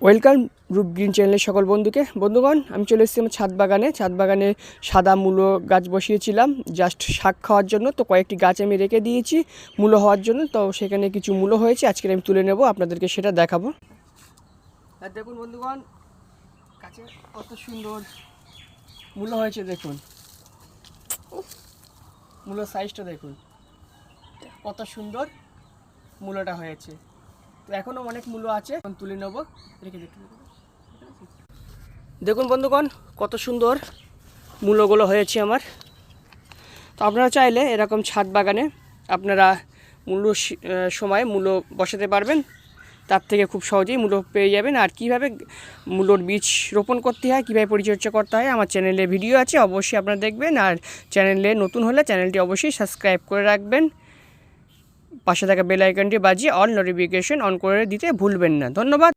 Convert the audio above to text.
Welcome রূপ green চ্যানেলের সকল বন্ধুগণ, আমি চলে এসেছি আমার ছাদ বাগানে সাদা মূলো গাছ বসিয়েছিলাম জাস্ট শাক খাওয়ার জন্য। তো কয়েকটি গাছ আমি রেখে দিয়েছি মূলো হওয়ার জন্য। তো সেখানে কিছু মূলো হয়েছে, আজকে আমি তুলে নেব, আপনাদেরকে সেটা দেখাবো। আর দেখুন বন্ধুগণ, গাছে কত সুন্দর মূলো হয়েছে। দেখুন মূলোর সাইজটা দেখুন, কত সুন্দর মূলোটা হয়েছে। তো এখনও অনেক মূলো আছে, তুলে নেব, রেখে দেখতে। দেখুন বন্ধুগণ, কত সুন্দর মূলোগুলো হয়েছে আমার। তো আপনারা চাইলে এরকম ছাদ বাগানে আপনারা মূলো সময় মূলো বসাতে পারবেন, তার থেকে খুব সহজেই মূলো পেয়ে যাবেন। আর কীভাবে মূলোর বীজ রোপণ করতে হয়, কীভাবে পরিচর্যা করতে হয়, আমার চ্যানেলে ভিডিও আছে, অবশ্যই আপনারা দেখবেন। আর চ্যানেলে নতুন হলে চ্যানেলটি অবশ্যই সাবস্ক্রাইব করে রাখবেন, পাশে থাকা বেল আইকনটি বাজিয়ে অল নোটিফিকেশন অন করে দিতে ভুলবেন না। ধন্যবাদ।